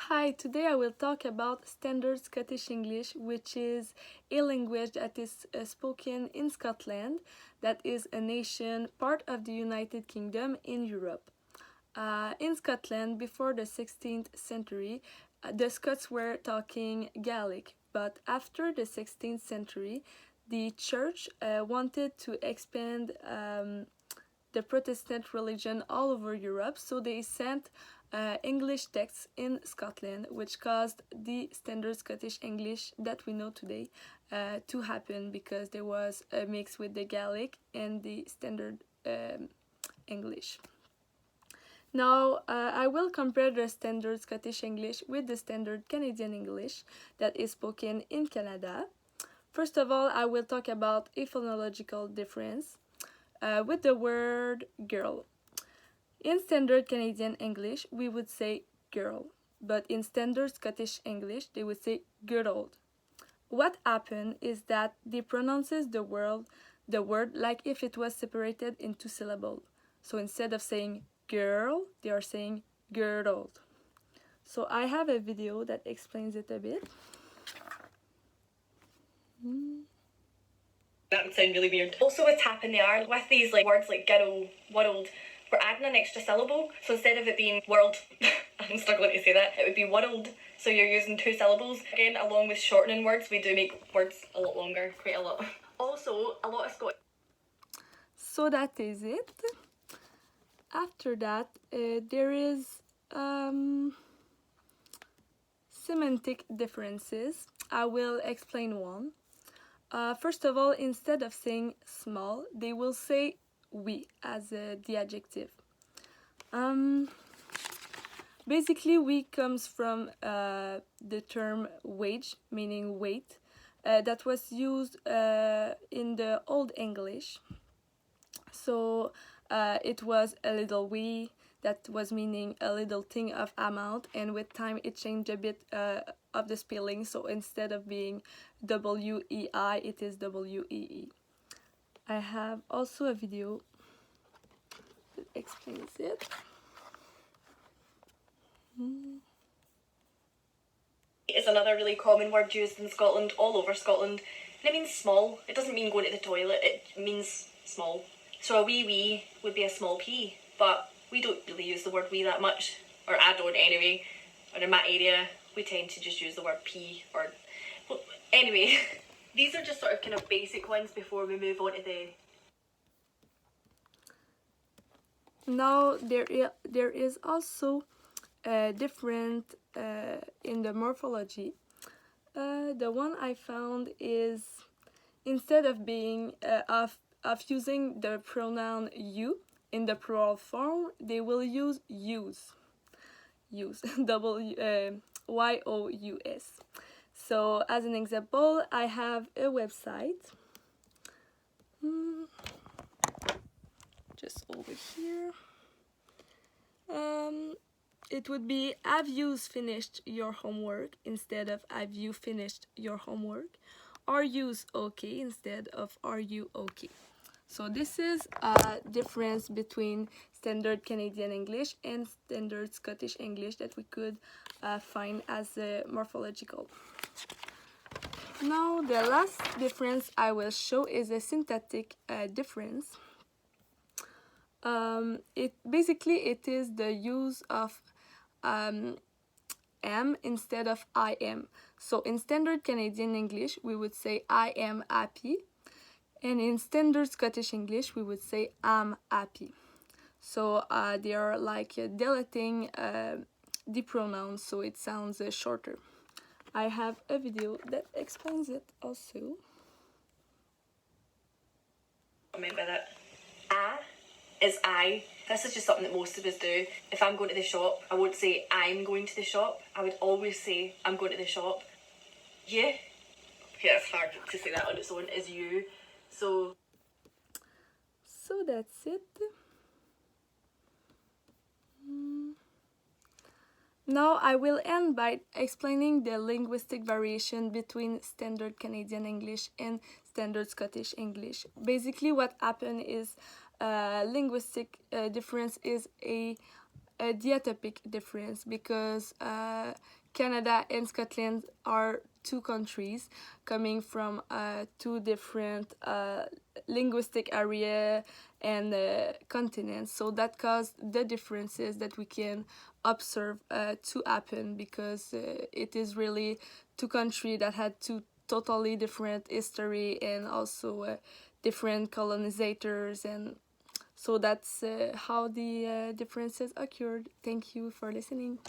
Hi, today I will talk about Standard Scottish English, which is a language that is spoken in Scotland, that is a nation part of the United Kingdom in Europe. In Scotland, before the 16th century, the Scots were talking Gaelic, but after the 16th century, the church wanted to expand the Protestant religion all over Europe, so they sent English texts in Scotland, which caused the Standard Scottish English that we know today to happen, because there was a mix with the Gaelic and the Standard English. Now, I will compare the Standard Scottish English with the Standard Canadian English that is spoken in Canada. First of all, I will talk about a phonological difference with the word girl. In Standard Canadian English, we would say girl, but in Standard Scottish English, they would say girl. What happened is that they pronounces the word like if it was separated into syllables. So instead of saying girl, they are saying girdle. So I have a video that explains it a bit. That would sound really weird. Also, what's happened there with these words like girdle, world, we're adding an extra syllable. So instead of it being world, I'm struggling to say that, it would be world. So you're using two syllables. Again, along with shortening words, we do make words a lot longer, quite a lot. Also, a lot of Scottish. So that is it. After that, there is semantic differences. I will explain one. First of all, instead of saying small, they will say we as the adjective. Basically, we comes from the term wage, meaning weight, that was used in the Old English. So it was a little we, that was meaning a little thing of amount, and with time it changed a bit of the spelling, so instead of being W-E-I, it is W-E-E. I have also a video that explains it. Is another really common word used in Scotland, all over Scotland, and it means small. It doesn't mean going to the toilet, it means small. So a wee would be a small pea, but we don't really use the word wee that much, or I don't anyway. Or in my area, we tend to just use the word pea, or, well, anyway. These are just sort of kind of basic ones before we move on to the... Now there is also different in the morphology. The one I found is, instead of being of using the pronoun you in the plural form, they will use use Y-O-U-S. So as an example, I have a website just over here. It would be, have you finished your homework instead of have you finished your homework? Or use okay instead of are you okay? So this is a difference between Standard Canadian English and Standard Scottish English that we could find as morphological. Now the last difference I will show is a syntactic difference. It is the use of am instead of I am. So in Standard Canadian English, we would say I am happy, and in Standard Scottish English, we would say I'm happy. So they are like deleting the pronouns, so it sounds shorter. I have a video that explains it also. I meant by that. Is I. This is just something that most of us do. If I'm going to the shop, I won't say I'm going to the shop. I would always say I'm going to the shop. You. Yeah, it's hard to say that on its own. Is you. So that's it. Now I will end by explaining the linguistic variation between Standard Canadian English and Standard Scottish English. Basically what happened is linguistic difference is a diatopic difference, because Canada and Scotland are two countries coming from two different linguistic area and continents. So that caused the differences that we can observe to happen, because it is really two countries that had two totally different history and also different colonizators, and so that's how the differences occurred. Thank you for listening.